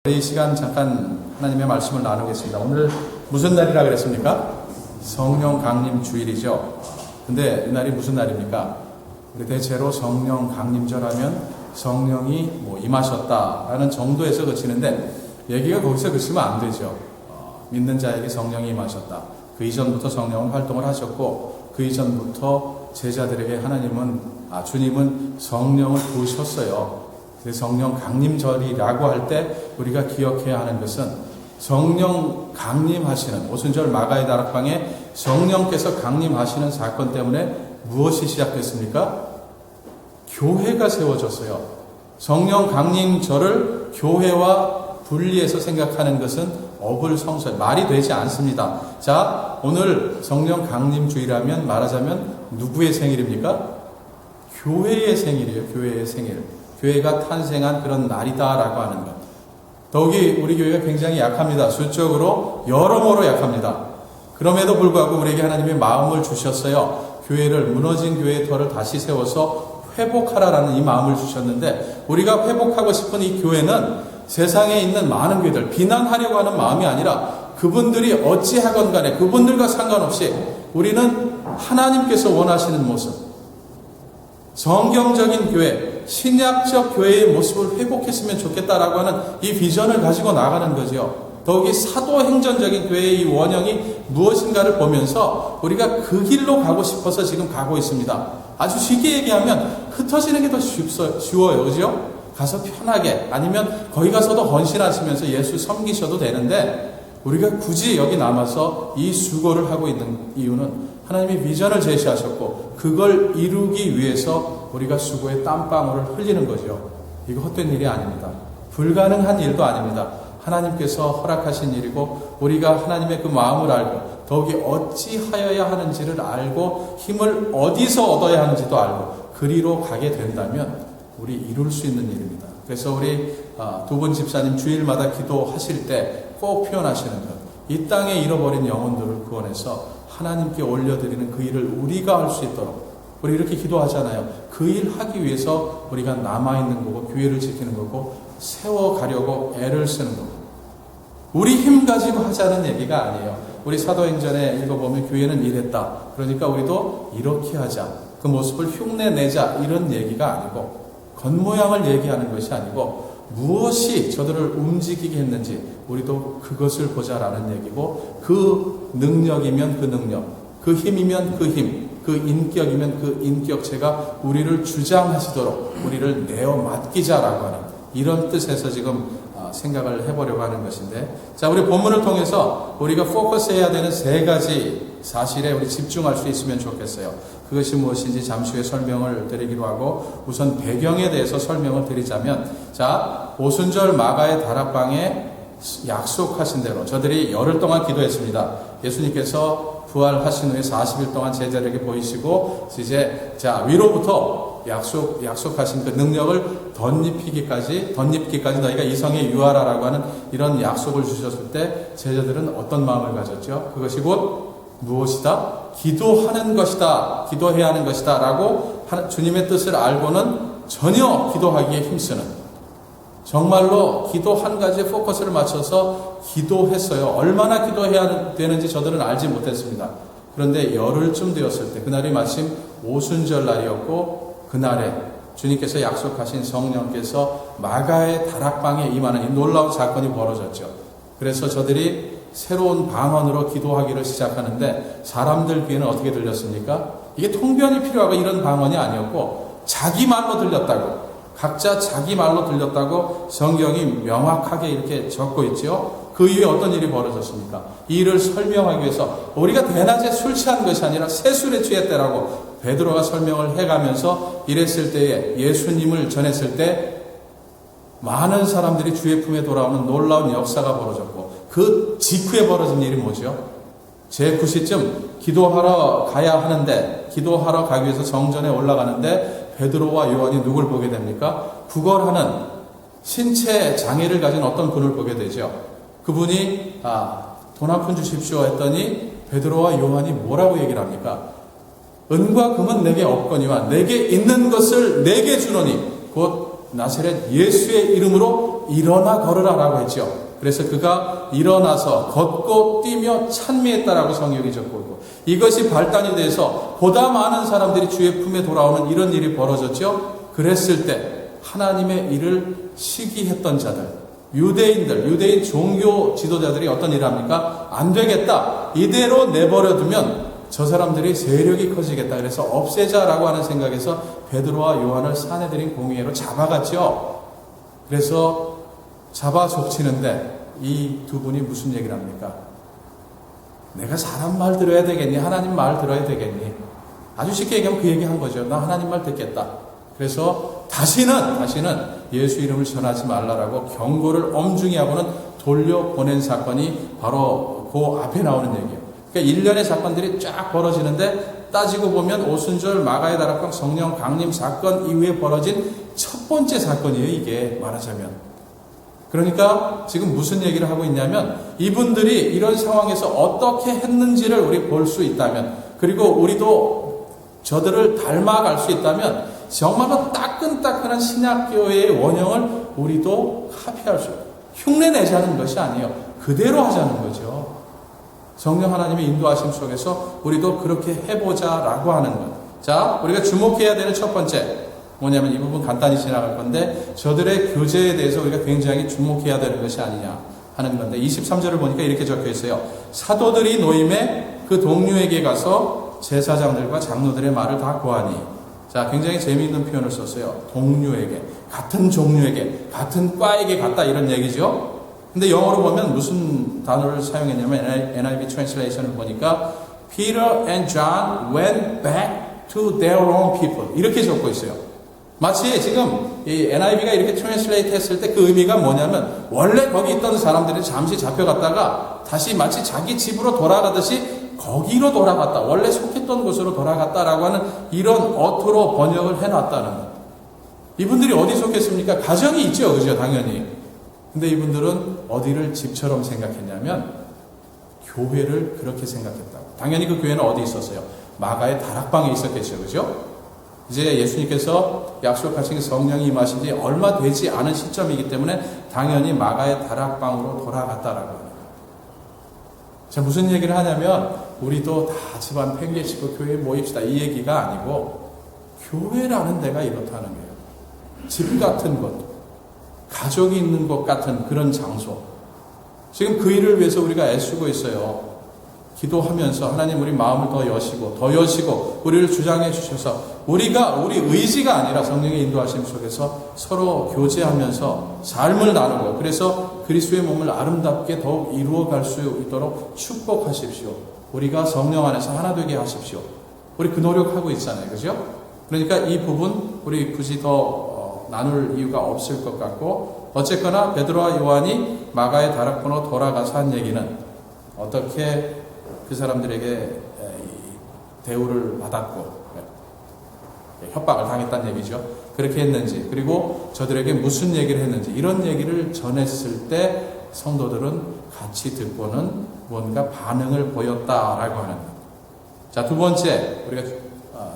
이 시간 잠깐 하나님의 말씀을 나누겠습니다. 오늘 무슨 날이라 그랬습니까? 성령 강림 주일이죠. 근데 이날이 무슨 날입니까? 우리 대체로 성령 강림절하면 성령이 임하셨다라는 정도에서 그치는데 얘기가 거기서 그치면 안 되죠. 믿는 자에게 성령이 임하셨다. 그 이전부터 성령은 활동을 하셨고 그 이전부터 제자들에게 주님은 성령을 부으셨어요. 성령 강림절이라고 할 때 우리가 기억해야 하는 것은 성령 강림하시는 오순절 마가의 다락방에 성령께서 강림하시는 사건 때문에 무엇이 시작됐습니까? 교회가 세워졌어요. 성령 강림절을 교회와 분리해서 생각하는 것은 어불성설, 말이 되지 않습니다. 자, 오늘 성령 강림주일하면 말하자면 누구의 생일입니까? 교회의 생일이에요. 교회의 생일. 교회가 탄생한 그런 날이다라고 하는 것. 더욱이 우리 교회가 굉장히 약합니다. 수적으로 여러모로 약합니다. 그럼에도 불구하고 우리에게 하나님의 마음을 주셨어요. 교회를, 무너진 교회의 터를 다시 세워서 회복하라라는 이 마음을 주셨는데, 우리가 회복하고 싶은 이 교회는 세상에 있는 많은 교회들 비난하려고 하는 마음이 아니라 그분들이 어찌하건 간에 그분들과 상관없이 우리는 하나님께서 원하시는 모습, 성경적인 교회, 신약적 교회의 모습을 회복했으면 좋겠다라고 하는 이 비전을 가지고 나가는 거죠. 더욱이 사도행전적인 교회의 이 원형이 무엇인가를 보면서 우리가 그 길로 가고 싶어서 지금 가고 있습니다. 아주 쉽게 얘기하면 흩어지는 게 더 쉬워요. 그죠? 가서 편하게, 아니면 거기 가서도 헌신하시면서 예수 섬기셔도 되는데, 우리가 굳이 여기 남아서 이 수고를 하고 있는 이유는 하나님이 비전을 제시하셨고 그걸 이루기 위해서 우리가 수고의 땀방울을 흘리는 거죠. 이거 헛된 일이 아닙니다. 불가능한 일도 아닙니다. 하나님께서 허락하신 일이고 우리가 하나님의 그 마음을 알고 더욱이 어찌하여야 하는지를 알고 힘을 어디서 얻어야 하는지도 알고 그리로 가게 된다면 우리 이룰 수 있는 일입니다. 그래서 우리 두 분 집사님 주일마다 기도하실 때 꼭 표현하시는 것, 이 땅에 잃어버린 영혼들을 구원해서 하나님께 올려드리는 그 일을 우리가 할 수 있도록, 우리 이렇게 기도하잖아요. 그 일 하기 위해서 우리가 남아있는 거고 교회를 지키는 거고 세워가려고 애를 쓰는 거고, 우리 힘 가지고 하자는 얘기가 아니에요. 우리 사도행전에 읽어보면 교회는 이랬다, 그러니까 우리도 이렇게 하자, 그 모습을 흉내내자, 이런 얘기가 아니고, 겉모양을 얘기하는 것이 아니고 무엇이 저들을 움직이게 했는지 우리도 그것을 보자라는 얘기고, 그 능력이면 그 능력, 그 힘이면 그 힘, 그 인격이면 그 인격체가 우리를 주장하시도록 우리를 내어 맡기자라고 하는 이런 뜻에서 지금 생각을 해보려고 하는 것인데, 자, 우리 본문을 통해서 우리가 포커스해야 되는 세 가지 사실에 우리 집중할 수 있으면 좋겠어요. 그것이 무엇인지 잠시 후에 설명을 드리기로 하고, 우선 배경에 대해서 설명을 드리자면, 자, 오순절 마가의 다락방에 약속하신 대로 저들이 열흘 동안 기도했습니다. 예수님께서 부활하신 후에 40일 동안 제자들에게 보이시고 이제 위로부터 약속하신 그 능력을 덧입기까지 너희가 이성에 유하라라고 하는 이런 약속을 주셨을 때 제자들은 어떤 마음을 가졌죠? 그것이 곧 무엇이다? 기도하는 것이다. 기도해야 하는 것이다. 라고 주님의 뜻을 알고는 전혀 기도하기에 힘쓰는, 정말로 기도 한 가지에 포커스를 맞춰서 기도했어요. 얼마나 기도해야 되는지 저들은 알지 못했습니다. 그런데 열흘쯤 되었을 때, 그날이 마침 오순절 날이었고, 그날에 주님께서 약속하신 성령께서 마가의 다락방에 임하는 이 놀라운 사건이 벌어졌죠. 그래서 저들이 새로운 방언으로 기도하기를 시작하는데, 사람들 귀에는 어떻게 들렸습니까? 이게 통변이 필요하고 이런 방언이 아니었고 자기 말로 들렸다고, 각자 자기 말로 들렸다고 성경이 명확하게 이렇게 적고 있죠. 그 이후에 어떤 일이 벌어졌습니까? 이 일을 설명하기 위해서 우리가 대낮에 술 취한 것이 아니라 새술에 취했다라고 베드로가 설명을 해가면서 이랬을 때에, 예수님을 전했을 때 많은 사람들이 주의 품에 돌아오는 놀라운 역사가 벌어졌고, 그 직후에 벌어진 일이 뭐죠? 제9시쯤 기도하러 가야 하는데, 기도하러 가기 위해서 정전에 올라가는데 베드로와 요한이 누굴 보게 됩니까? 구걸하는 신체 장애를 가진 어떤 분을 보게 되죠. 그분이 돈 한 푼 주십시오 했더니 베드로와 요한이 뭐라고 얘기를 합니까? 은과 금은 내게 없거니와 내게 있는 것을 내게 주노니 곧 나사렛 예수의 이름으로 그리고 일어나 걸으라라고 했죠. 그래서 그가 일어나서 걷고 뛰며 찬미했다라고 성경이 적고 있고, 이것이 발단이 돼서 보다 많은 사람들이 주의 품에 돌아오는 이런 일이 벌어졌죠. 그랬을 때 하나님의 일을 시기했던 자들, 유대인 종교 지도자들이 어떤 일을 합니까? 안 되겠다, 이대로 내버려두면 저 사람들이 세력이 커지겠다, 그래서 없애자라고 하는 생각에서 베드로와 요한을 사내들인 공회로 잡아갔죠. 그래서 잡아 족치는데 이 두 분이 무슨 얘기를 합니까? 내가 사람 말 들어야 되겠니? 하나님 말 들어야 되겠니? 아주 쉽게 얘기하면 그 얘기 한 거죠. 나 하나님 말 듣겠다. 그래서 다시는 예수 이름을 전하지 말라라고 경고를 엄중히 하고는 돌려보낸 사건이 바로 그 앞에 나오는 얘기예요. 그러니까 일련의 사건들이 쫙 벌어지는데 따지고 보면 오순절 마가의 다락방 성령 강림 사건 이후에 벌어진 첫 번째 사건이에요. 이게 말하자면. 그러니까 지금 무슨 얘기를 하고 있냐면, 이분들이 이런 상황에서 어떻게 했는지를 우리 볼 수 있다면, 그리고 우리도 저들을 닮아갈 수 있다면 정말로 따끈따끈한 신약교회의 원형을 우리도 카피할 수 있어요. 흉내내자는 것이 아니에요. 그대로 하자는 거죠. 성령 하나님의 인도하심 속에서 우리도 그렇게 해보자라고 하는 것. 자, 우리가 주목해야 되는 첫 번째 뭐냐면, 이 부분 간단히 지나갈 건데, 저들의 교제에 대해서 우리가 굉장히 주목해야 되는 것이 아니냐 하는 건데, 23절을 보니까 이렇게 적혀 있어요. 사도들이 노임에 그 동료에게 가서 제사장들과 장로들의 말을 다 고하니. 자, 굉장히 재미있는 표현을 썼어요. 동료에게, 같은 종류에게, 같은 과에게 갔다, 이런 얘기죠. 근데 영어로 보면 무슨 단어를 사용했냐면, NIV translation을 보니까 Peter and John went back to their own people, 이렇게 적고 있어요. 마치 지금 이 NIV가 이렇게 트랜슬레이트 했을 때 그 의미가 뭐냐면, 원래 거기 있던 사람들이 잠시 잡혀갔다가 다시 마치 자기 집으로 돌아가듯이 거기로 돌아갔다, 원래 속했던 곳으로 돌아갔다라고 하는 이런 어투로 번역을 해놨다는 것. 이분들이 어디 속했습니까? 가정이 있죠, 그죠? 당연히. 근데 이분들은 어디를 집처럼 생각했냐면 교회를 그렇게 생각했다고. 당연히 그 교회는 어디 있었어요? 마가의 다락방에 있었겠죠, 그죠? 이제 예수님께서 약속하신 성령이 임하신 지 얼마 되지 않은 시점이기 때문에 당연히 마가의 다락방으로 돌아갔다라고 합니다. 자, 무슨 얘기를 하냐면, 우리도 다 집안 팽개치고 교회에 모입시다, 이 얘기가 아니고, 교회라는 데가 이렇다는 거예요. 집 같은 곳, 가족이 있는 것 같은 그런 장소. 지금 그 일을 위해서 우리가 애쓰고 있어요. 기도하면서 하나님 우리 마음을 더 여시고 우리를 주장해 주셔서 우리가 우리 의지가 아니라 성령의 인도하심 속에서 서로 교제하면서 삶을 나누고, 그래서 그리스도의 몸을 아름답게 더욱 이루어갈 수 있도록 축복하십시오. 우리가 성령 안에서 하나 되게 하십시오. 우리 그 노력하고 있잖아요, 그죠? 그러니까 이 부분 우리 굳이 더 나눌 이유가 없을 것 같고, 어쨌거나 베드로와 요한이 마가의 다락방으로 돌아가서 한 얘기는 어떻게 그 사람들에게 대우를 받았고 협박을 당했다는 얘기죠. 그렇게 했는지, 그리고 저들에게 무슨 얘기를 했는지, 이런 얘기를 전했을 때 성도들은 같이 듣고는 뭔가 반응을 보였다라고 하는 것. 자, 두 번째 우리가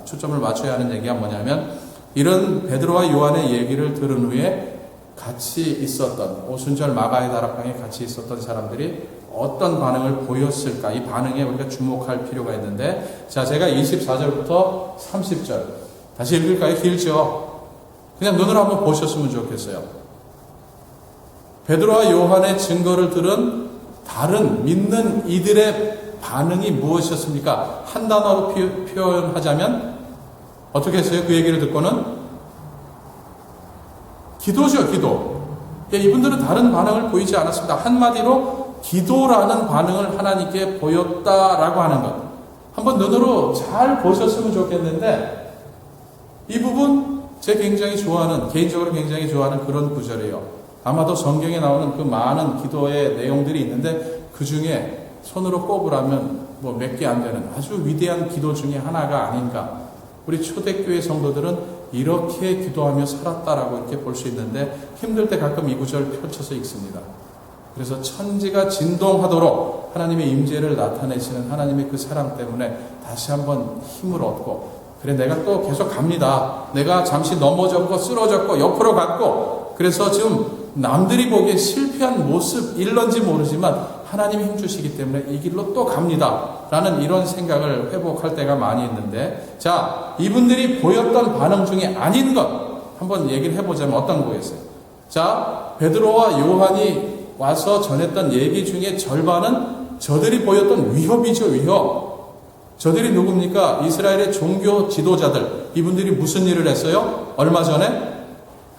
초점을 맞춰야 하는 얘기가 뭐냐면, 이런 베드로와 요한의 얘기를 들은 후에 같이 있었던, 오순절 마가의 다락방에 같이 있었던 사람들이 어떤 반응을 보였을까? 이 반응에 우리가 주목할 필요가 있는데, 자, 제가 24절부터 30절 다시 읽을까요? 길죠? 그냥 눈으로 한번 보셨으면 좋겠어요. 베드로와 요한의 증거를 들은 다른 믿는 이들의 반응이 무엇이었습니까? 한 단어로 표현하자면 어떻게 했어요? 그 얘기를 듣고는 기도죠, 기도. 이분들은 다른 반응을 보이지 않았습니다. 한마디로 기도라는 반응을 하나님께 보였다라고 하는 것. 한번 눈으로 잘 보셨으면 좋겠는데, 이 부분 개인적으로 굉장히 좋아하는 그런 구절이에요. 아마도 성경에 나오는 그 많은 기도의 내용들이 있는데, 그 중에 손으로 꼽으라면 뭐 몇 개 안 되는 아주 위대한 기도 중에 하나가 아닌가. 우리 초대교회 성도들은 이렇게 기도하며 살았다라고 이렇게 볼 수 있는데, 힘들 때 가끔 이 구절 펼쳐서 읽습니다. 그래서 천지가 진동하도록 하나님의 임재를 나타내시는 하나님의 그 사랑 때문에 다시 한번 힘을 얻고, 그래 내가 또 계속 갑니다. 내가 잠시 넘어졌고 쓰러졌고 옆으로 갔고, 그래서 지금 남들이 보기에 실패한 모습일런지 모르지만 하나님이 힘주시기 때문에 이 길로 또 갑니다. 라는 이런 생각을 회복할 때가 많이 있는데, 자, 이분들이 보였던 반응 중에 아닌 것 한번 얘기를 해보자면 어떤 거겠어요? 자, 베드로와 요한이 와서 전했던 얘기 중에 절반은 저들이 보였던 위협이죠, 위협. 저들이 누굽니까? 이스라엘의 종교 지도자들. 이분들이 무슨 일을 했어요? 얼마 전에?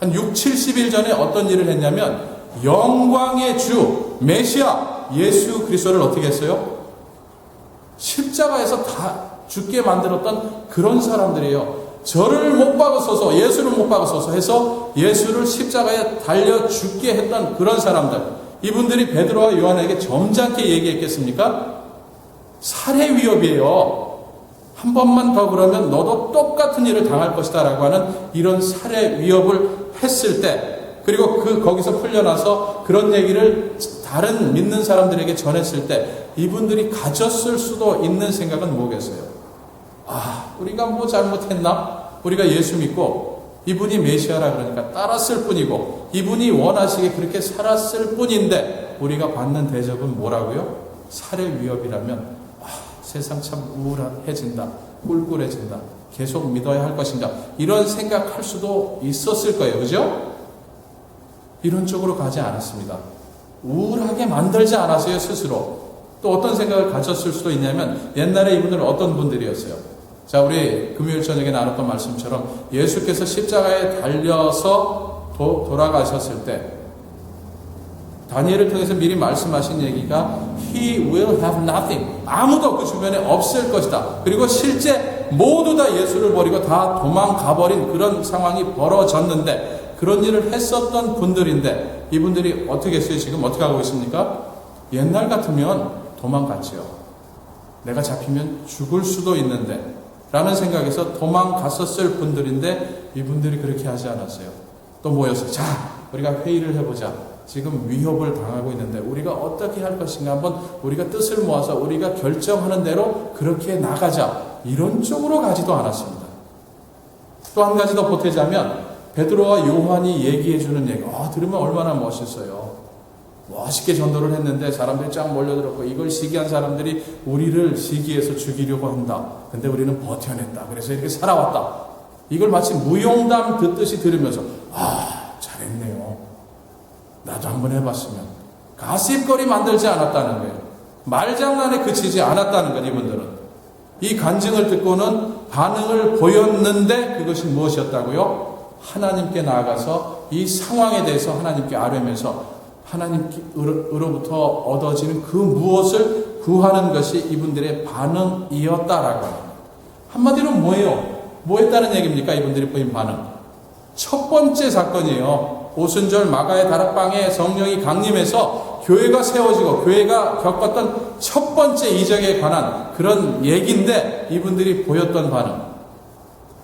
한 6, 70일 전에 어떤 일을 했냐면 영광의 주, 메시아, 예수 그리스도를 어떻게 했어요? 십자가에서 다 죽게 만들었던 그런 사람들이에요. 저를 못 박으소서, 예수를 못 박으소서 해서 예수를 십자가에 달려 죽게 했던 그런 사람들. 이분들이 베드로와 요한에게 점잖게 얘기했겠습니까? 살해 위협이에요. 한 번만 더 그러면 너도 똑같은 일을 당할 것이다 라고 하는 이런 살해 위협을 했을 때, 그리고 거기서 풀려나서 그런 얘기를 다른 믿는 사람들에게 전했을 때 이분들이 가졌을 수도 있는 생각은 뭐겠어요? 아, 우리가 뭐 잘못했나? 우리가 예수 믿고 이분이 메시아라 그러니까 따랐을 뿐이고 이분이 원하시게 그렇게 살았을 뿐인데 우리가 받는 대접은 뭐라고요? 살해 위협이라면 세상 참 우울해진다, 꿀꿀해진다, 계속 믿어야 할 것인가, 이런 생각할 수도 있었을 거예요. 그죠? 이런 쪽으로 가지 않았습니다. 우울하게 만들지 않았어요, 스스로. 또 어떤 생각을 가졌을 수도 있냐면 옛날에 이분들은 어떤 분들이었어요? 자, 우리 금요일 저녁에 나눴던 말씀처럼 예수께서 십자가에 달려서 돌아가셨을 때 다니엘을 통해서 미리 말씀하신 얘기가 He will have nothing. 아무도 그 주변에 없을 것이다. 그리고 실제 모두 다 예수를 버리고 다 도망가버린 그런 상황이 벌어졌는데 그런 일을 했었던 분들인데 이분들이 어떻게 했어요? 지금 어떻게 하고 있습니까? 옛날 같으면 도망갔지요. 내가 잡히면 죽을 수도 있는데 라는 생각에서 도망갔었을 분들인데 이분들이 그렇게 하지 않았어요. 또 모였어요. 자, 우리가 회의를 해보자. 지금 위협을 당하고 있는데 우리가 어떻게 할 것인가 한번 우리가 뜻을 모아서 우리가 결정하는 대로 그렇게 나가자. 이런 쪽으로 가지도 않았습니다. 또 한 가지 더 보태자면 베드로와 요한이 얘기해주는 얘기, 들으면 얼마나 멋있어요. 멋있게 전도를 했는데 사람들이 쫙 몰려들었고 이걸 시기한 사람들이 우리를 시기해서 죽이려고 한다. 근데 우리는 버텨냈다. 그래서 이렇게 살아왔다. 이걸 마치 무용담 듣듯이 들으면서 잘했네요. 나도 한번 해봤으면. 가십거리 만들지 않았다는 거예요. 말장난에 그치지 않았다는 것, 이분들은. 이 간증을 듣고는 반응을 보였는데 그것이 무엇이었다고요? 하나님께 나아가서 이 상황에 대해서 하나님께 아뢰면서 하나님으로부터 얻어지는 그 무엇을 구하는 것이 이분들의 반응이었다라고 합니다. 한마디로 뭐예요? 뭐 했다는 얘기입니까? 이분들이 보인 반응. 첫 번째 사건이에요. 오순절 마가의 다락방에 성령이 강림해서 교회가 세워지고 교회가 겪었던 첫 번째 이적에 관한 그런 얘기인데 이분들이 보였던 반응.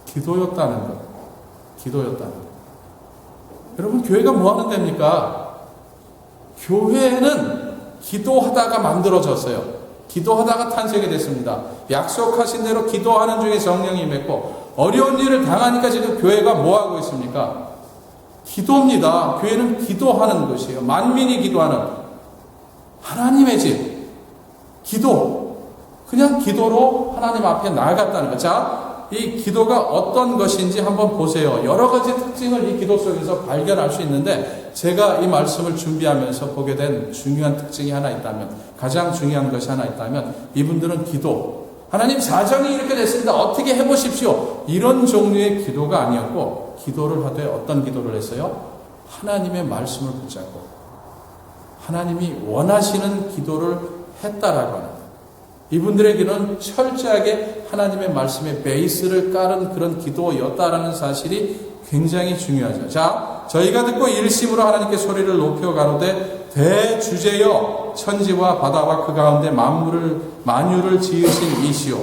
기도였다는 것. 기도였다는 것. 여러분, 교회가 뭐 하는 데입니까? 교회는 기도하다가 만들어졌어요. 기도하다가 탄생이 됐습니다. 약속하신 대로 기도하는 중에 성령이 임했고 어려운 일을 당하니까 지금 교회가 뭐 하고 있습니까? 기도입니다. 교회는 기도하는 것이에요. 만민이 기도하는 하나님의 집. 기도. 그냥 기도로 하나님 앞에 나아갔다는 것. 자, 이 기도가 어떤 것인지 한번 보세요. 여러 가지 특징을 이 기도 속에서 발견할 수 있는데 제가 이 말씀을 준비하면서 보게 된 중요한 특징이 하나 있다면, 가장 중요한 것이 하나 있다면 이분들은 기도, 하나님 사정이 이렇게 됐습니다. 어떻게 해보십시오. 이런 종류의 기도가 아니었고 기도를 하되 어떤 기도를 했어요? 하나님의 말씀을 붙잡고 하나님이 원하시는 기도를 했다라고 합니다. 이분들에게는 철저하게 하나님의 말씀의 베이스를 깔은 그런 기도였다라는 사실이 굉장히 중요하죠. 자, 저희가 듣고 일심으로 하나님께 소리를 높여 가로되 대주제여 천지와 바다와 그 가운데 만유를 지으신 이시오.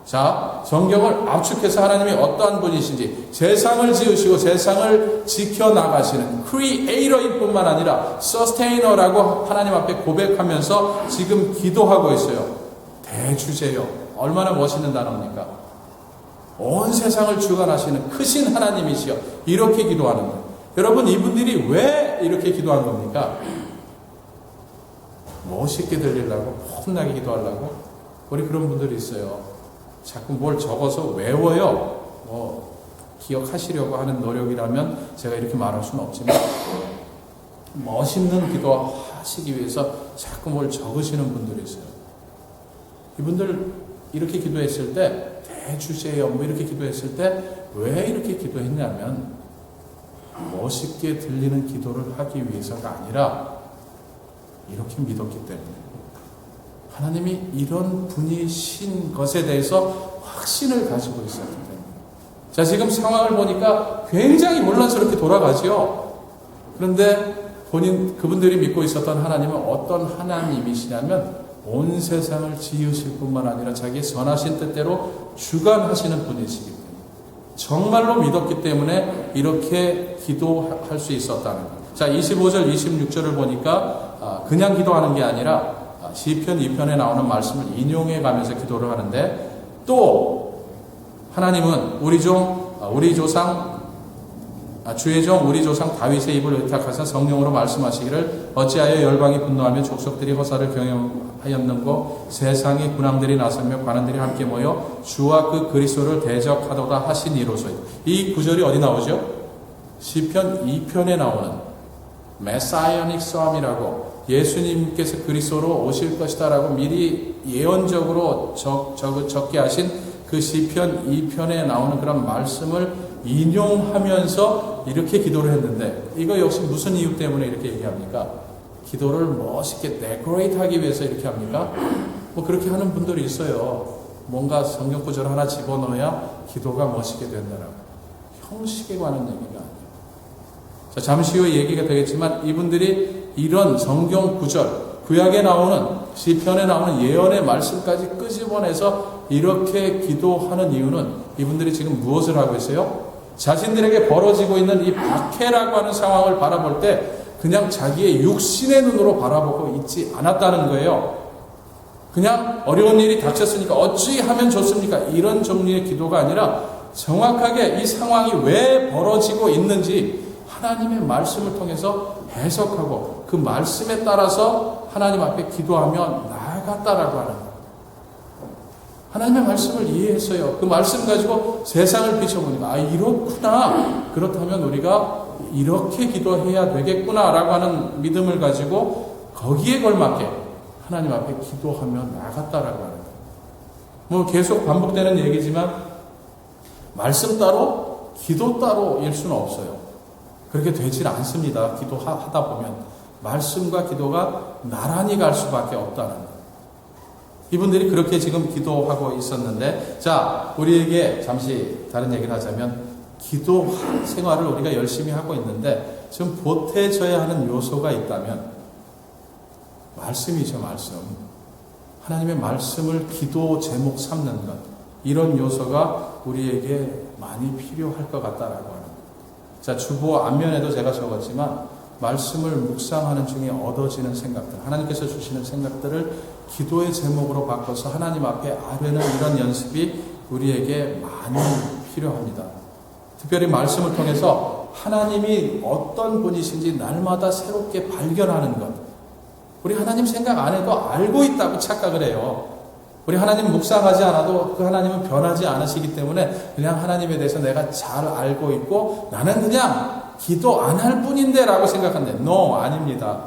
자, 성경을 압축해서 하나님이 어떠한 분이신지, 세상을 지으시고 세상을 지켜나가시는 크리에이터일 뿐만 아니라 서스테이너라고 하나님 앞에 고백하면서 지금 기도하고 있어요. 대주제요. 얼마나 멋있는 단어입니까? 온 세상을 주관하시는 크신 하나님이시여. 이렇게 기도하는 것. 여러분, 이분들이 왜 이렇게 기도한 겁니까? 멋있게 들리려고, 혼나게 기도하려고? 우리 그런 분들이 있어요. 자꾸 뭘 적어서 외워요. 기억하시려고 하는 노력이라면 제가 이렇게 말할 수는 없지만, 멋있는 기도 하시기 위해서 자꾸 뭘 적으시는 분들이 있어요. 이분들 이렇게 기도했을 때, 대주제여 이렇게 기도했을 때 왜 이렇게 기도했냐면, 멋있게 들리는 기도를 하기 위해서가 아니라 이렇게 믿었기 때문에, 하나님이 이런 분이신 것에 대해서 확신을 가지고 있었기 때문에. 자, 지금 상황을 보니까 굉장히 혼란스럽게 돌아가죠. 그런데 그분들이 믿고 있었던 하나님은 어떤 하나님이시냐면, 온 세상을 지으실 뿐만 아니라 자기의 선하신 뜻대로 주관하시는 분이시기 때문에, 정말로 믿었기 때문에 이렇게 기도할 수 있었다는 거예요. 자, 25절, 26절을 보니까 그냥 기도하는 게 아니라 시편 2편에 나오는 말씀을 인용해 가면서 기도를 하는데, 또 하나님은 주의 종 우리 조상 다윗의 입을 의탁하사 성령으로 말씀하시기를, 어찌하여 열방이 분노하며 족속들이 허사를 경영하였는고 세상의 군왕들이 나서며 관원들이 함께 모여 주와 그 그리스도를 대적하도다 하시니로소이다. 이 구절이 어디 나오죠? 시편 2편에 나오는 메사이어닉 썸이라고, 예수님께서 그리스도로 오실 것이다라고 미리 예언적으로 적게 하신 그 시편 2편에 나오는 그런 말씀을 인용하면서 이렇게 기도를 했는데, 이거 역시 무슨 이유 때문에 이렇게 얘기합니까? 기도를 멋있게 데코레이트 하기 위해서 이렇게 합니까? 그렇게 하는 분들이 있어요. 뭔가 성경 구절 하나 집어넣어야 기도가 멋있게 된다라고. 형식에 관한 얘기가 아니에요. 자, 잠시 후에 얘기가 되겠지만, 이분들이 이런 성경 구절, 구약에 나오는, 시편에 나오는 예언의 말씀까지 끄집어내서 이렇게 기도하는 이유는, 이분들이 지금 무엇을 하고 있어요? 자신들에게 벌어지고 있는 이 박해라고 하는 상황을 바라볼 때 그냥 자기의 육신의 눈으로 바라보고 있지 않았다는 거예요. 그냥 어려운 일이 닥쳤으니까 어찌하면 좋습니까? 이런 종류의 기도가 아니라, 정확하게 이 상황이 왜 벌어지고 있는지 하나님의 말씀을 통해서 해석하고 그 말씀에 따라서 하나님 앞에 기도하며 나아갔다라고 하는 거예요. 하나님의 말씀을 이해했어요. 그 말씀 가지고 세상을 비춰보니까, 이렇구나. 그렇다면 우리가 이렇게 기도해야 되겠구나 라고 하는 믿음을 가지고 거기에 걸맞게 하나님 앞에 기도하며 나아갔다라고 하는 거예요. 계속 반복되는 얘기지만, 말씀 따로 기도 따로일 수는 없어요. 그렇게 되질 않습니다. 기도하다 보면 말씀과 기도가 나란히 갈 수밖에 없다는 거예요. 이분들이 그렇게 지금 기도하고 있었는데, 자, 우리에게 잠시 다른 얘기를 하자면, 기도 생활을 우리가 열심히 하고 있는데 지금 보태져야 하는 요소가 있다면 말씀이죠. 말씀. 하나님의 말씀을 기도 제목 삼는 것, 이런 요소가 우리에게 많이 필요할 것 같다라고 하는 거예요. 자, 주보 앞면에도 제가 적었지만, 말씀을 묵상하는 중에 얻어지는 생각들, 하나님께서 주시는 생각들을 기도의 제목으로 바꿔서 하나님 앞에 아뢰는 이런 연습이 우리에게 많이 필요합니다. 특별히 말씀을 통해서 하나님이 어떤 분이신지 날마다 새롭게 발견하는 것. 우리 하나님 생각 안 해도 알고 있다고 착각을 해요. 우리 하나님 묵상하지 않아도 그 하나님은 변하지 않으시기 때문에 그냥 하나님에 대해서 내가 잘 알고 있고 나는 그냥 기도 안 할 뿐인데 라고 생각하는데, No, 아닙니다.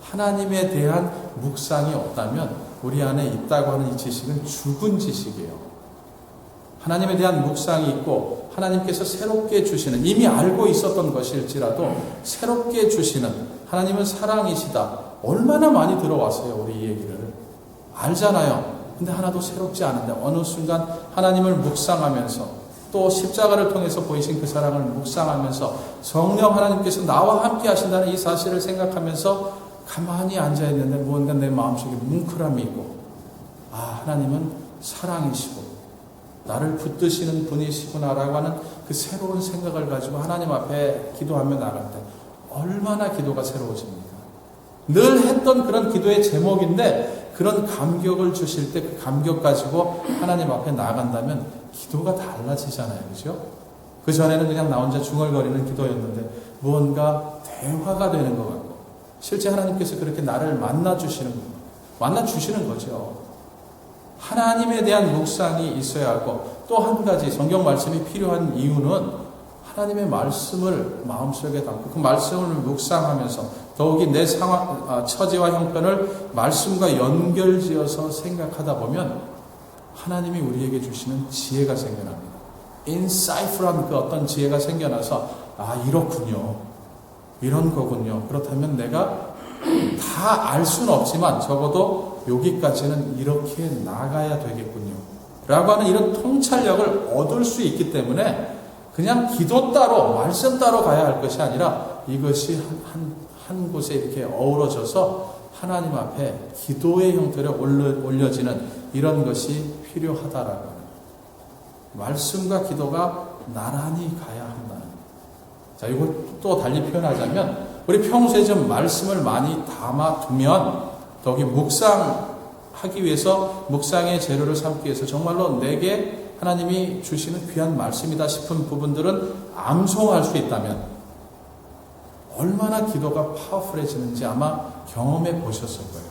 하나님에 대한 묵상이 없다면 우리 안에 있다고 하는 이 지식은 죽은 지식이에요. 하나님에 대한 묵상이 있고 하나님께서 새롭게 주시는, 이미 알고 있었던 것일지라도 새롭게 주시는, 하나님은 사랑이시다, 얼마나 많이 들어왔어요. 우리 이 얘기를 알잖아요. 근데 하나도 새롭지 않은데 어느 순간 하나님을 묵상하면서, 또 십자가를 통해서 보이신 그 사랑을 묵상하면서 성령 하나님께서 나와 함께 하신다는 이 사실을 생각하면서 가만히 앉아있는데 무언가 내 마음속에 뭉클함이 있고, 하나님은 사랑이시고 나를 붙드시는 분이시구나라고 하는 그 새로운 생각을 가지고 하나님 앞에 기도하며 나갈 때 얼마나 기도가 새로워집니까? 늘 했던 그런 기도의 제목인데 그런 감격을 주실 때 그 감격 가지고 하나님 앞에 나아간다면 기도가 달라지잖아요. 그죠? 그 전에는 그냥 나 혼자 중얼거리는 기도였는데 무언가 대화가 되는 것 같고, 실제 하나님께서 그렇게 나를 만나주시는 것, 만나주시는 거죠. 하나님에 대한 묵상이 있어야 하고, 또 한 가지 성경 말씀이 필요한 이유는 하나님의 말씀을 마음속에 담고 그 말씀을 묵상하면서 더욱이 내 상황, 처지와 형편을 말씀과 연결지어서 생각하다 보면 하나님이 우리에게 주시는 지혜가 생겨납니다. 인사이프란 그 어떤 지혜가 생겨나서 이렇군요. 이런 거군요. 그렇다면 내가 다 알 수는 없지만 적어도 여기까지는 이렇게 나가야 되겠군요. 라고 하는 이런 통찰력을 얻을 수 있기 때문에 그냥 기도 따로, 말씀 따로 가야 할 것이 아니라 이것이 한 곳에 이렇게 어우러져서 하나님 앞에 기도의 형태로 올려지는 이런 것이 필요하다라고 하는, 말씀과 기도가 나란히 가야 한다는. 자, 이걸 또 달리 표현하자면 우리 평소에 좀 말씀을 많이 담아두면 더욱이 묵상하기 위해서 묵상의 재료를 삼기 위해서 정말로 내게 하나님이 주시는 귀한 말씀이다 싶은 부분들은 암송할 수 있다면 얼마나 기도가 파워풀해지는지 아마 경험해 보셨을 거예요.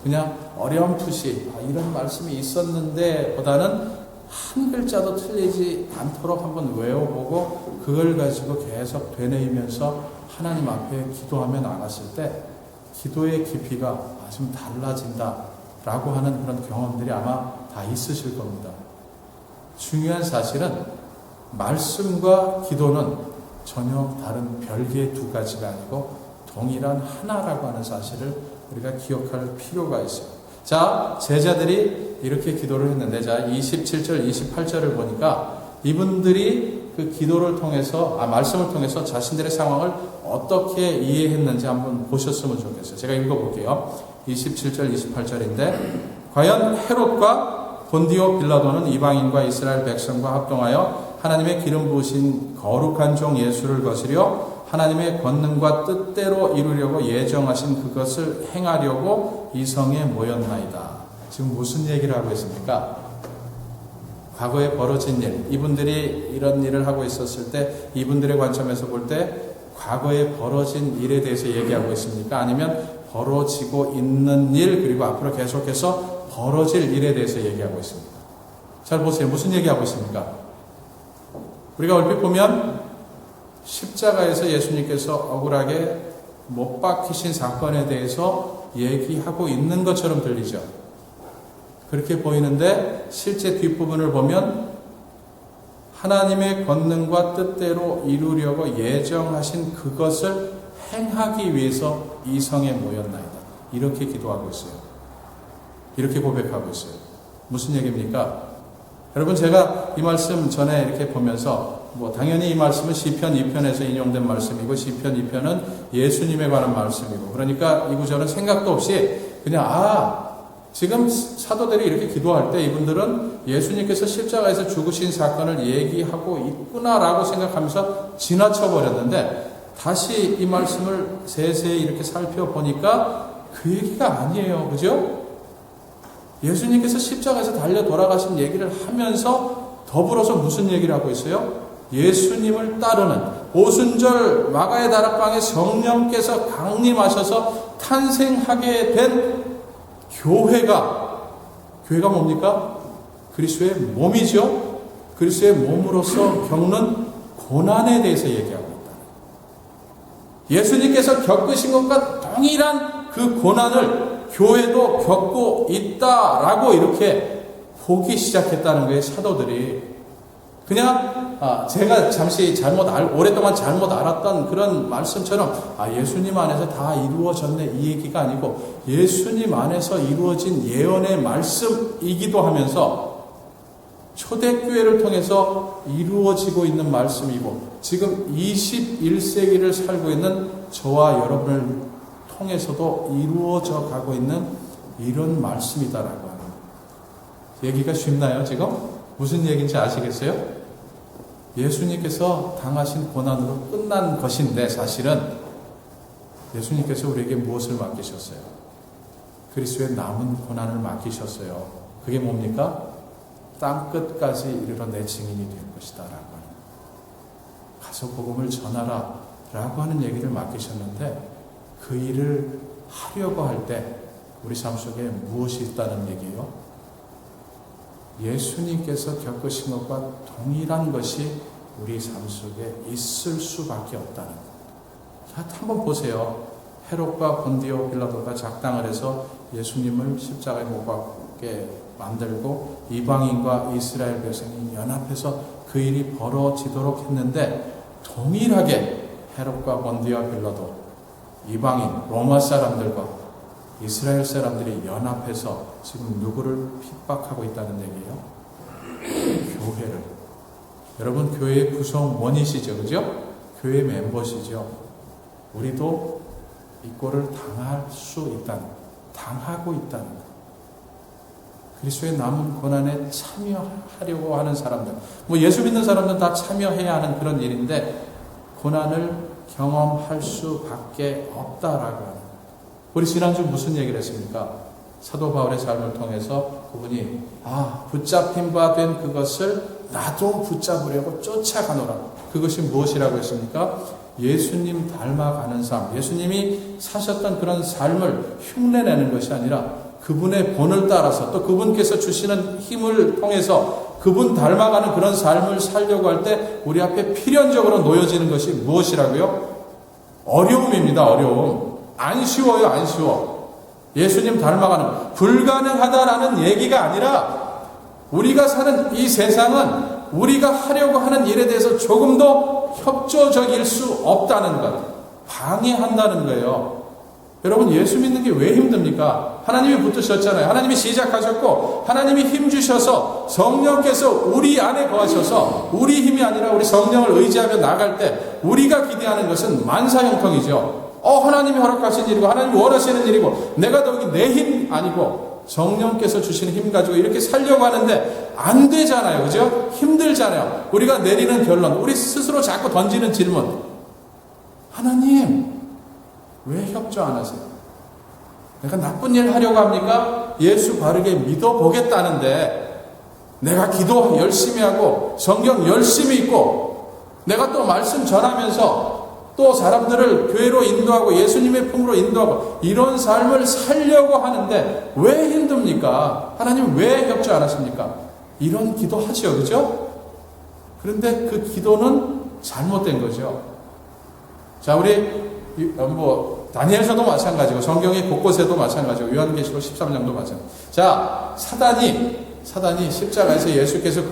그냥 어렴풋이 이런 말씀이 있었는데 보다는 한 글자도 틀리지 않도록 한번 외워보고 그걸 가지고 계속 되뇌이면서 하나님 앞에 기도하며 나갔을 때 기도의 깊이가 좀 달라진다라고 하는 그런 경험들이 아마 다 있으실 겁니다. 중요한 사실은 말씀과 기도는 전혀 다른 별개의 두 가지가 아니고 동일한 하나라고 하는 사실을 우리가 기억할 필요가 있어요. 자, 제자들이 이렇게 기도를 했는데, 자, 27절, 28절을 보니까 이분들이 그 기도를 통해서, 말씀을 통해서 자신들의 상황을 어떻게 이해했는지 한번 보셨으면 좋겠어요. 제가 읽어볼게요. 27절, 28절인데, 과연 헤롯과 본디오 빌라도는 이방인과 이스라엘 백성과 합동하여 하나님의 기름 부으신 거룩한 종 예수를 거스려 하나님의 권능과 뜻대로 이루려고 예정하신 그것을 행하려고 이 성에 모였나이다. 지금 무슨 얘기를 하고 있습니까? 과거에 벌어진 일, 이분들이 이런 일을 하고 있었을 때 이분들의 관점에서 볼 때 과거에 벌어진 일에 대해서 얘기하고 있습니까? 아니면 벌어지고 있는 일, 그리고 앞으로 계속해서 벌어질 일에 대해서 얘기하고 있습니다. 잘 보세요. 무슨 얘기하고 있습니까? 우리가 얼핏 보면 십자가에서 예수님께서 억울하게 못 박히신 사건에 대해서 얘기하고 있는 것처럼 들리죠. 그렇게 보이는데 실제 뒷부분을 보면 하나님의 권능과 뜻대로 이루려고 예정하신 그것을 행하기 위해서 이 성에 모였나이다. 이렇게 기도하고 있어요. 이렇게 고백하고 있어요. 무슨 얘기입니까? 여러분, 제가 이 말씀 전에 이렇게 보면서 당연히 이 말씀은 시편 2편에서 인용된 말씀이고 시편 2편은 예수님에 관한 말씀이고, 그러니까 이 구절은 생각도 없이 그냥 지금 사도들이 이렇게 기도할 때 이분들은 예수님께서 십자가에서 죽으신 사건을 얘기하고 있구나라고 생각하면서 지나쳐버렸는데, 다시 이 말씀을 세세히 이렇게 살펴보니까 그 얘기가 아니에요. 그죠? 예수님께서 십자가에서 달려 돌아가신 얘기를 하면서 더불어서 무슨 얘기를 하고 있어요? 예수님을 따르는 오순절 마가의 다락방에 성령께서 강림하셔서 탄생하게 된 교회가 뭡니까? 그리스도의 몸이죠. 그리스도의 몸으로서 겪는 고난에 대해서 얘기하고 있다. 예수님께서 겪으신 것과 동일한 그 고난을 교회도 겪고 있다라고 이렇게 보기 시작했다는 거예요. 사도들이. 그냥 제가 잠시 오랫동안 잘못 알았던 그런 말씀처럼 예수님 안에서 다 이루어졌네 이 얘기가 아니고 예수님 안에서 이루어진 예언의 말씀이기도 하면서 초대교회를 통해서 이루어지고 있는 말씀이고 지금 21세기를 살고 있는 저와 여러분을 통해서도 이루어져 가고 있는 이런 말씀이다라고 하는 얘기가 쉽나요? 지금? 무슨 얘기인지 아시겠어요? 예수님께서 당하신 고난으로 끝난 것인데 사실은 예수님께서 우리에게 무엇을 맡기셨어요? 그리스도의 남은 고난을 맡기셨어요. 그게 뭡니까? 땅끝까지 이르러 내 증인이 될 것이다 라고 하는, 가서 복음을 전하라 라고 하는 얘기를 맡기셨는데 그 일을 하려고 할 때 우리 삶 속에 무엇이 있다는 얘기예요? 예수님께서 겪으신 것과 동일한 것이 우리 삶 속에 있을 수밖에 없다는 것. 자, 한번 보세요. 헤롯과 본디오 빌라도가 작당을 해서 예수님을 십자가에 못 박게 만들고 이방인과 이스라엘 백성이 연합해서 그 일이 벌어지도록 했는데 동일하게 헤롯과 본디오 빌라도 이방인 로마 사람들과 이스라엘 사람들이 연합해서 지금 누구를 핍박하고 있다는 얘기예요? 교회를. 여러분 교회의 구성원이시죠, 그죠? 교회 멤버시죠. 우리도 이 꼴을 당할 수 있다는, 당하고 있다는 것. 그리스도의 남은 고난에 참여하려고 하는 사람들, 뭐 예수 믿는 사람들은 다 참여해야 하는 그런 일인데 고난을 경험할 수밖에 없다라고 하는. 우리 지난주 무슨 얘기를 했습니까? 사도 바울의 삶을 통해서 그분이 붙잡힌 바 된 그것을 나도 붙잡으려고 쫓아가노라. 그것이 무엇이라고 했습니까? 예수님 닮아가는 삶, 예수님이 사셨던 그런 삶을 흉내내는 것이 아니라 그분의 본을 따라서 또 그분께서 주시는 힘을 통해서 그분 닮아가는 그런 삶을 살려고 할 때 우리 앞에 필연적으로 놓여지는 것이 무엇이라고요? 어려움입니다. 어려움. 안 쉬워요. 안 쉬워. 예수님 닮아가는, 불가능하다라는 얘기가 아니라 우리가 사는 이 세상은 우리가 하려고 하는 일에 대해서 조금도 협조적일 수 없다는 것, 방해한다는 거예요. 여러분 예수 믿는 게 왜 힘듭니까? 하나님이 붙으셨잖아요. 하나님이 시작하셨고 하나님이 힘 주셔서 성령께서 우리 안에 거하셔서 우리 힘이 아니라 우리 성령을 의지하며 나갈 때 우리가 기대하는 것은 만사형통이죠. 하나님이 허락하신 일이고 하나님이 원하시는 일이고 내가 더욱이 내 힘 아니고 성령께서 주시는 힘 가지고 이렇게 살려고 하는데 안 되잖아요. 그죠? 힘들잖아요. 우리가 내리는 결론, 우리 스스로 자꾸 던지는 질문, 하나님 왜 협조 안 하세요? 내가 나쁜 일 하려고 합니까? 예수 바르게 믿어보겠다는데 내가 기도 열심히 하고 성경 열심히 읽고 내가 또 말씀 전하면서 또 사람들을 교회로 인도하고 예수님의 품으로 인도하고 이런 삶을 살려고 하는데 왜 힘듭니까? 하나님 왜 협조 안 하십니까? 이런 기도 하죠. 그죠? 그런데 그 기도는 잘못된 거죠. 자, 우리 다니엘서도 마찬가지고 성경의 곳곳에도 마찬가지고 요한계시록 13장도 마찬가지고. 자, 사단이 십자가에서 예수께서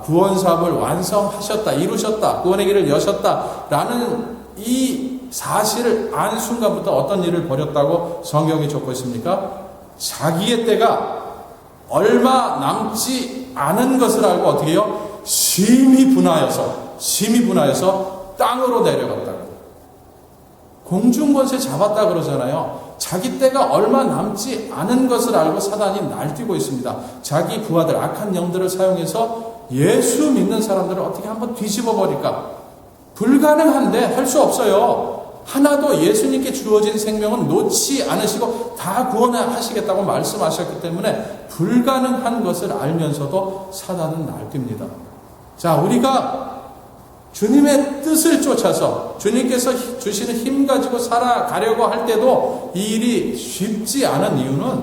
구원 사업을 완성하셨다, 이루셨다, 구원의 길을 여셨다라는 이 사실을 안 순간부터 어떤 일을 벌였다고 성경이 적고 있습니까? 자기의 때가 얼마 남지 않은 것을 알고 어떻게 해요? 심히 분하여서 땅으로 내려갔다고. 공중권세 잡았다 그러잖아요. 자기 때가 얼마 남지 않은 것을 알고 사단이 날뛰고 있습니다. 자기 부하들, 악한 영들을 사용해서 예수 믿는 사람들을 어떻게 한번 뒤집어 버릴까? 불가능한데 할 수 없어요. 하나도 예수님께 주어진 생명은 놓지 않으시고 다 구원하시겠다고 말씀하셨기 때문에 불가능한 것을 알면서도 사단은 날뜁니다. 자, 우리가 주님의 뜻을 쫓아서 주님께서 주시는 힘 가지고 살아가려고 할 때도 이 일이 쉽지 않은 이유는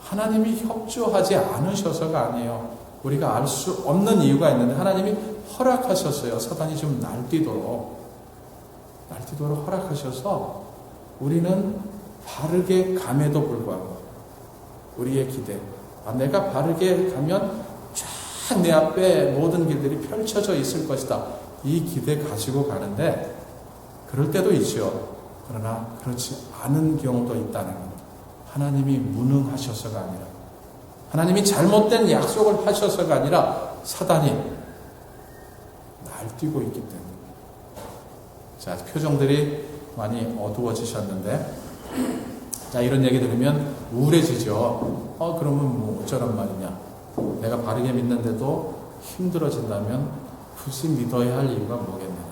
하나님이 협조하지 않으셔서가 아니에요. 우리가 알 수 없는 이유가 있는데 하나님이 허락하셨어요. 사단이 좀 날뛰도록 허락하셔서 우리는 바르게 감에도 불구하고 우리의 기대, 내가 바르게 가면 쫙 내 앞에 모든 길들이 펼쳐져 있을 것이다. 이 기대 가지고 가는데 그럴 때도 있죠. 그러나 그렇지 않은 경우도 있다는 것. 하나님이 무능하셔서가 아니라 하나님이 잘못된 약속을 하셔서가 아니라 사단이 날뛰고 있기 때문에. 자, 표정들이 많이 어두워지셨는데 자, 이런 얘기 들으면 우울해지죠. 그러면 뭐 어쩌란 말이냐. 내가 바르게 믿는데도 힘들어진다면 굳이 믿어야 할 이유가 뭐겠느냐.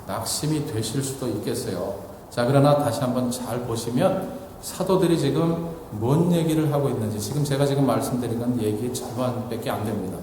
낙심이 되실 수도 있겠어요. 자, 그러나 다시 한번 잘 보시면 사도들이 지금 뭔 얘기를 하고 있는지, 지금 제가 말씀드린 건 얘기의 절반밖에 안 됩니다.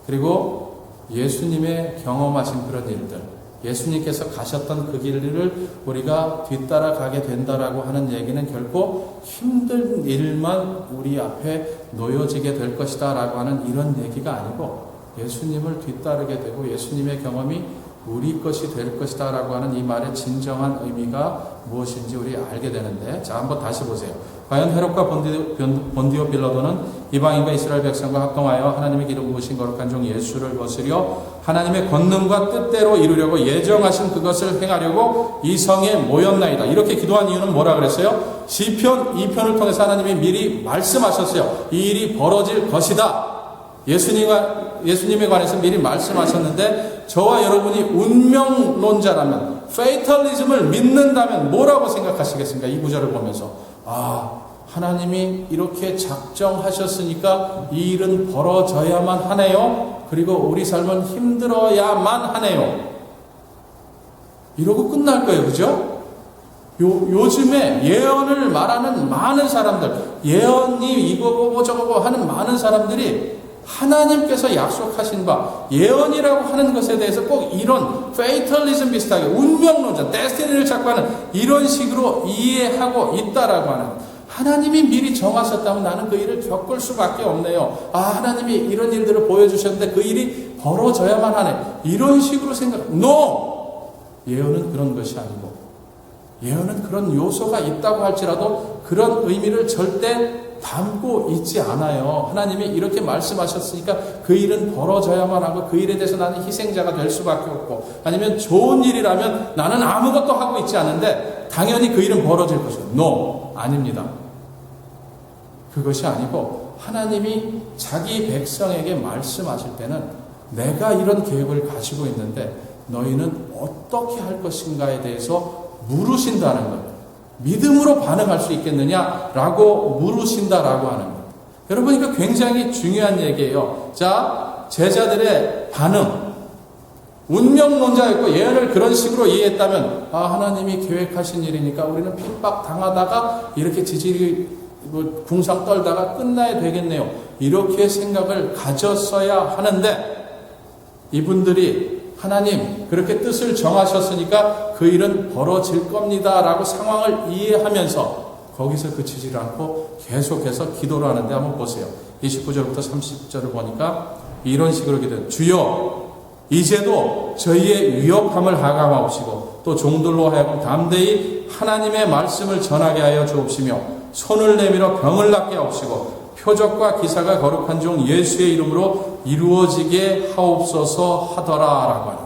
그리고 예수님의 경험하신 그런 일들, 예수님께서 가셨던 그 길을 우리가 뒤따라가게 된다라고 하는 얘기는 결코 힘든 일만 우리 앞에 놓여지게 될 것이다 라고 하는 이런 얘기가 아니고, 예수님을 뒤따르게 되고 예수님의 경험이 우리 것이 될 것이다 라고 하는 이 말의 진정한 의미가 무엇인지 우리 알게 되는데, 자, 한번 다시 보세요. 과연 헤롯과 본디오 빌라도는 이방인과 이스라엘 백성과 합동하여 하나님의 기름 부으신 거룩한 종 예수를 거스려 하나님의 권능과 뜻대로 이루려고 예정하신 그것을 행하려고 이 성에 모였나이다. 이렇게 기도한 이유는 뭐라 그랬어요? 시편 2편을 통해서 하나님이 미리 말씀하셨어요. 이 일이 벌어질 것이다. 예수님에 관해서 미리 말씀하셨는데, 저와 여러분이 운명론자라면, 페이털리즘을 믿는다면 뭐라고 생각하시겠습니까? 이 구절을 보면서, 하나님이 이렇게 작정하셨으니까 이 일은 벌어져야만 하네요. 그리고 우리 삶은 힘들어야만 하네요. 이러고 끝날 거예요. 그죠? 요즘에 예언을 말하는 많은 사람들, 예언이 이거고 저거고 하는 많은 사람들이 하나님께서 약속하신 바, 예언이라고 하는 것에 대해서 꼭 이런 페이털리즘 비슷하게 운명론자, 데스티니를 찾고 하는 이런 식으로 이해하고 있다라고 하는, 하나님이 미리 정하셨다면 나는 그 일을 겪을 수밖에 없네요. 하나님이 이런 일들을 보여주셨는데 그 일이 벌어져야만 하네. 이런 식으로 No! 예언은 그런 것이 아니고, 예언은 그런 요소가 있다고 할지라도 그런 의미를 절대 담고 있지 않아요. 하나님이 이렇게 말씀하셨으니까 그 일은 벌어져야만 하고, 그 일에 대해서 나는 희생자가 될 수밖에 없고, 아니면 좋은 일이라면 나는 아무것도 하고 있지 않은데 당연히 그 일은 벌어질 것이고, No! 아닙니다. 그것이 아니고, 하나님이 자기 백성에게 말씀하실 때는 내가 이런 계획을 가지고 있는데 너희는 어떻게 할 것인가에 대해서 물으신다는 것. 믿음으로 반응할 수 있겠느냐라고 물으신다라고 하는 것. 여러분, 이거 굉장히 중요한 얘기예요. 자, 제자들의 반응. 운명론자였고 예언을 그런 식으로 이해했다면, 하나님이 계획하신 일이니까 우리는 핍박 당하다가 이렇게 지질이 궁상 떨다가 끝나야 되겠네요. 이렇게 생각을 가졌어야 하는데, 이분들이 하나님 그렇게 뜻을 정하셨으니까 그 일은 벌어질 겁니다 라고 상황을 이해하면서 거기서 그치지 않고 계속해서 기도를 하는데, 한번 보세요. 29절부터 30절을 보니까 이런 식으로 기도해요. 주여, 이제도 저희의 위협함을 하감하옵시고 또 종들로 하여금 담대히 하나님의 말씀을 전하게 하여 주옵시며 손을 내밀어 병을 낫게 하옵시고 표적과 기사가 거룩한 종 예수의 이름으로 이루어지게 하옵소서 하더라라고 하는.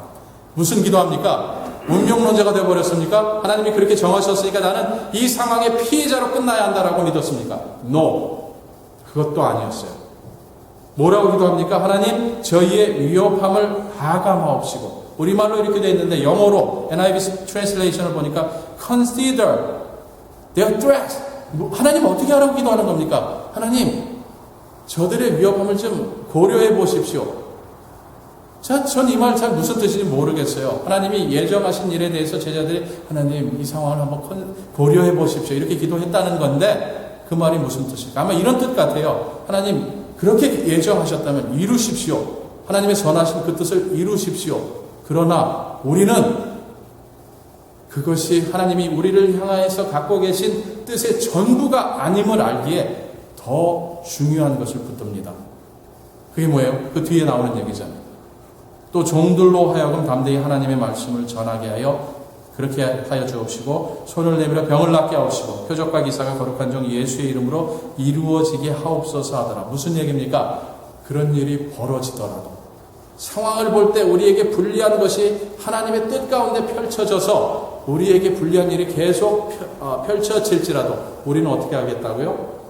무슨 기도합니까? 운명론자가 되어버렸습니까? 하나님이 그렇게 정하셨으니까 나는 이 상황의 피해자로 끝나야 한다라고 믿었습니까? No. 그것도 아니었어요. 뭐라고 기도합니까? 하나님, 저희의 위협함을 하감하옵시고. 우리말로 이렇게 되어 있는데 영어로 NIV 트랜슬레이션을 보니까 consider their threats. 하나님 어떻게 하라고 기도하는 겁니까? 하나님, 저들의 위협함을 좀 고려해 보십시오. 자, 전 이 말 잘 무슨 뜻인지 모르겠어요. 하나님이 예정하신 일에 대해서 제자들이 하나님 이 상황을 한번 고려해 보십시오. 이렇게 기도했다는 건데 그 말이 무슨 뜻일까? 아마 이런 뜻 같아요. 하나님 그렇게 예정하셨다면 이루십시오. 하나님의 선하신 그 뜻을 이루십시오. 그러나 우리는 그것이 하나님이 우리를 향하여서 갖고 계신 뜻의 전부가 아님을 알기에 더 중요한 것을 붙듭니다. 그게 뭐예요? 그 뒤에 나오는 얘기잖아요. 또 종들로 하여금 담대히 하나님의 말씀을 전하게 하여 그렇게 하여 주옵시고 손을 내밀어 병을 낫게 하옵시고 표적과 기사가 거룩한 종 예수의 이름으로 이루어지게 하옵소서 하더라. 무슨 얘기입니까? 그런 일이 벌어지더라도 상황을 볼 때 우리에게 불리한 것이 하나님의 뜻 가운데 펼쳐져서 우리에게 불리한 일이 계속 펼쳐질지라도 우리는 어떻게 하겠다고요?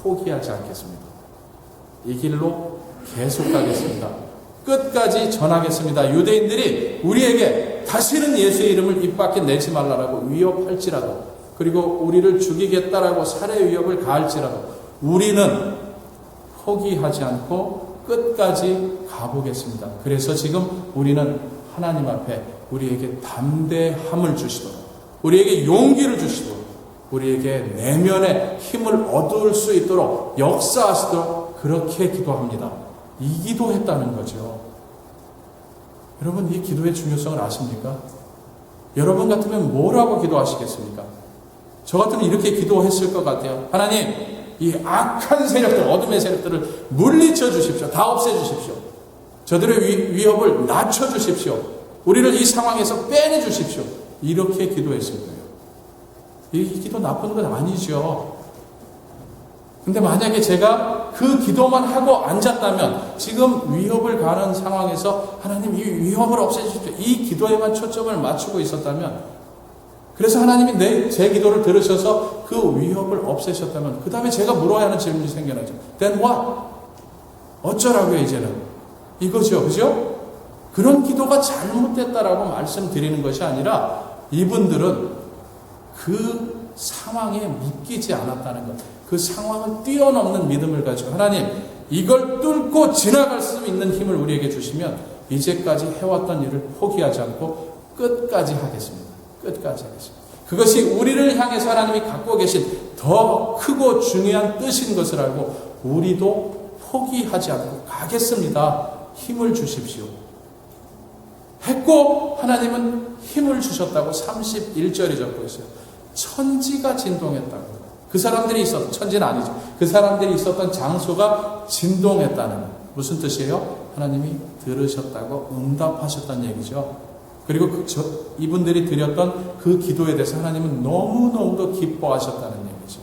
포기하지 않겠습니다. 이 길로 계속 가겠습니다. 끝까지 전하겠습니다. 유대인들이 우리에게 다시는 예수의 이름을 입 밖에 내지 말라라고 위협할지라도, 그리고 우리를 죽이겠다라고 살해 위협을 가할지라도 우리는 포기하지 않고 끝까지 가보겠습니다. 그래서 지금 우리는 하나님 앞에 우리에게 담대함을 주시도록, 우리에게 용기를 주시도록, 우리에게 내면의 힘을 얻을 수 있도록 역사하시도록 그렇게 기도합니다. 이 기도했다는 거죠. 여러분, 이 기도의 중요성을 아십니까? 여러분 같으면 뭐라고 기도하시겠습니까? 저 같으면 이렇게 기도했을 것 같아요. 하나님, 이 악한 세력들, 어둠의 세력들을 물리쳐 주십시오. 다 없애 주십시오. 저들의 위협을 낮춰 주십시오. 우리를 이 상황에서 빼내 주십시오. 이렇게 기도했을 거예요. 이 기도 나쁜 건 아니죠. 근데 만약에 제가 그 기도만 하고 앉았다면, 지금 위협을 가하는 상황에서 하나님 이 위협을 없애주십시오, 이 기도에만 초점을 맞추고 있었다면, 그래서 하나님이 제 기도를 들으셔서 그 위협을 없애셨다면, 그 다음에 제가 물어야 하는 질문이 생겨나죠. Then what? 어쩌라고요, 이제는? 이거죠, 그죠? 그런 기도가 잘못됐다라고 말씀드리는 것이 아니라, 이분들은 그 상황에 묶이지 않았다는 것, 그 상황을 뛰어넘는 믿음을 가지고, 하나님, 이걸 뚫고 지나갈 수 있는 힘을 우리에게 주시면 이제까지 해왔던 일을 포기하지 않고 끝까지 하겠습니다. 끝까지 하겠습니다. 그것이 우리를 향해서 하나님이 갖고 계신 더 크고 중요한 뜻인 것을 알고 우리도 포기하지 않고 가겠습니다. 힘을 주십시오. 했고 하나님은 힘을 주셨다고 31절에 적고 있어요. 천지가 진동했다고. 그 사람들이 있었던, 천지는 아니죠, 그 사람들이 있었던 장소가 진동했다는, 무슨 뜻이에요? 하나님이 들으셨다고 응답하셨다는 얘기죠. 그리고 이분들이 드렸던 그 기도에 대해서 하나님은 너무너무도 기뻐하셨다는 얘기죠.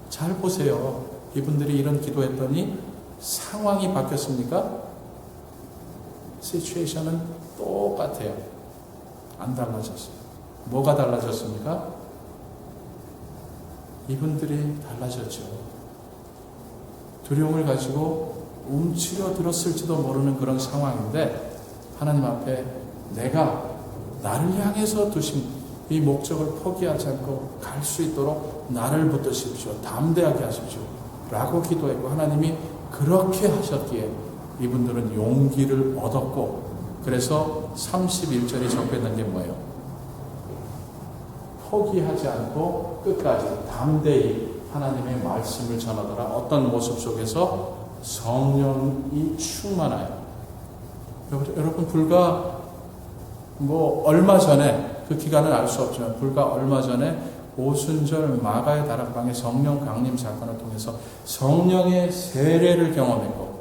잘 보세요. 이분들이 이런 기도했더니 상황이 바뀌었습니까? 시츄에이션은 똑같아요. 안 달라졌어요. 뭐가 달라졌습니까? 이분들이 달라졌죠. 두려움을 가지고 움츠려 들었을지도 모르는 그런 상황인데, 하나님 앞에 내가 나를 향해서 두신 이 목적을 포기하지 않고 갈 수 있도록 나를 붙드십시오. 담대하게 하십시오. 라고 기도했고, 하나님이 그렇게 하셨기에 이분들은 용기를 얻었고, 그래서 31절에 적혀 있는 게 뭐예요? 포기하지 않고 끝까지 담대히 하나님의 말씀을 전하더라. 어떤 모습 속에서? 성령이 충만하여. 여러분, 불과 얼마 전에, 그 기간은 알 수 없지만 불과 얼마 전에 오순절 마가의 다락방의 성령 강림 사건을 통해서 성령의 세례를 경험했고,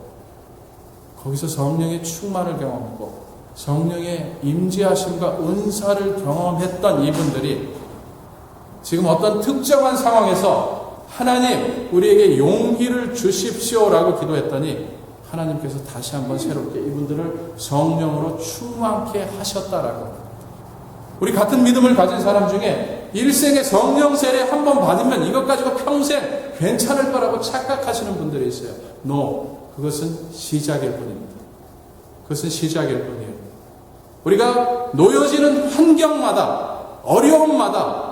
거기서 성령의 충만을 경험했고, 성령의 임재하심과 은사를 경험했던 이분들이 지금 어떤 특정한 상황에서 하나님, 우리에게 용기를 주십시오라고 기도했더니 하나님께서 다시 한번 새롭게 이분들을 성령으로 충만케 하셨다라고. 우리 같은 믿음을 가진 사람 중에 일생에 성령 세례 한 번 받으면 이것 가지고 평생 괜찮을 거라고 착각하시는 분들이 있어요. No, 그것은 시작일 뿐입니다. 그것은 시작일 뿐이에요. 우리가 놓여지는 환경마다, 어려움마다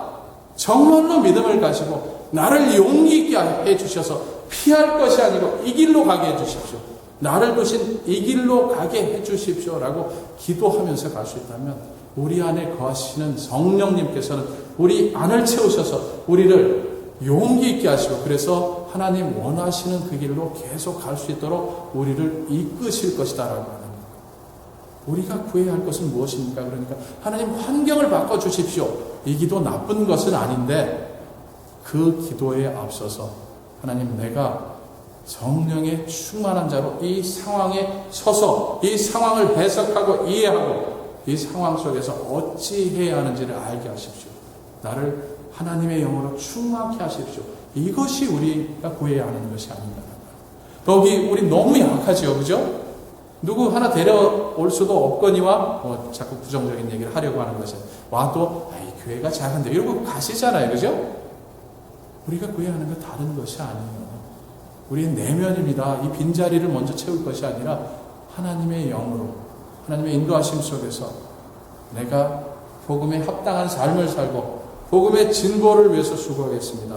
정말로 믿음을 가지고 나를 용기 있게 해주셔서 피할 것이 아니고 이 길로 가게 해주십시오. 나를 두신 이 길로 가게 해주십시오 라고 기도하면서 갈 수 있다면, 우리 안에 거하시는 성령님께서는 우리 안을 채우셔서 우리를 용기 있게 하시고, 그래서 하나님 원하시는 그 길로 계속 갈 수 있도록 우리를 이끄실 것이다 라고 하는 거예요. 우리가 구해야 할 것은 무엇입니까? 그러니까 하나님, 환경을 바꿔주십시오. 이 기도 나쁜 것은 아닌데, 그 기도에 앞서서 하나님, 내가 성령의 충만한 자로 이 상황에 서서 이 상황을 해석하고 이해하고 이 상황 속에서 어찌 해야 하는지를 알게 하십시오. 나를 하나님의 영으로 충만케 하십시오. 이것이 우리가 구해야 하는 것이 아닌가. 더욱이 우리 너무 약하지요, 그죠? 누구 하나 데려올 수도 없거니와 자꾸 부정적인 얘기를 하려고 하는 것은, 와도 이 교회가 작은데 이러고 가시잖아요, 그죠? 우리가 구해야 하는 건 다른 것이 아니에요. 우리의 내면입니다. 이 빈자리를 먼저 채울 것이 아니라 하나님의 영으로, 하나님의 인도하심 속에서 내가 복음에 합당한 삶을 살고 복음의 진보를 위해서 수고하겠습니다.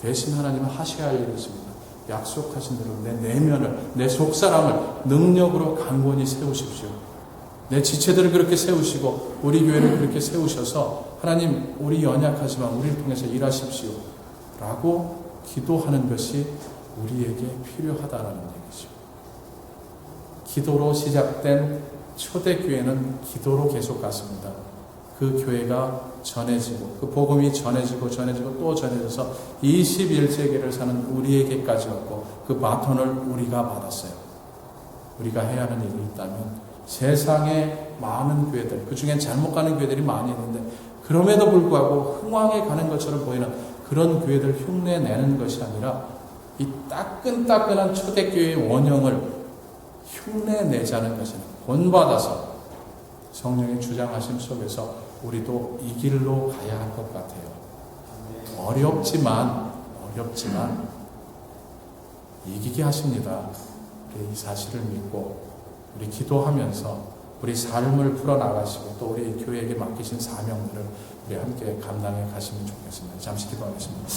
대신 하나님은 하셔야 할 일이 있습니다. 약속하신 대로 내 내면을, 내 속사람을 능력으로 강건히 세우십시오. 내 지체들을 그렇게 세우시고 우리 교회를 그렇게 세우셔서 하나님, 우리 연약하지만 우리를 통해서 일하십시오 라고 기도하는 것이 우리에게 필요하다라는 얘기죠. 기도로 시작된 초대교회는 기도로 계속 갔습니다. 그 교회가 전해지고 그 복음이 전해지고 또 전해져서 21세기를 사는 우리에게까지 왔고 그 바톤을 우리가 받았어요. 우리가 해야 하는 일이 있다면 세상의 많은 교회들, 그 중엔 잘못 가는 교회들이 많이 있는데 그럼에도 불구하고 흥왕에 가는 것처럼 보이는 그런 교회들 흉내내는 것이 아니라 이 따끈따끈한 초대교회의 원형을 흉내내자는 것은 본받아서 성령의 주장하심 속에서 우리도 이 길로 가야 할 것 같아요. 어렵지만 이기게 하십니다. 우리 이 사실을 믿고 우리 기도하면서 우리 삶을 풀어나가시고 또 우리 교회에게 맡기신 사명들을 우리 함께 감당해 가시면 좋겠습니다. 잠시 기도하겠습니다.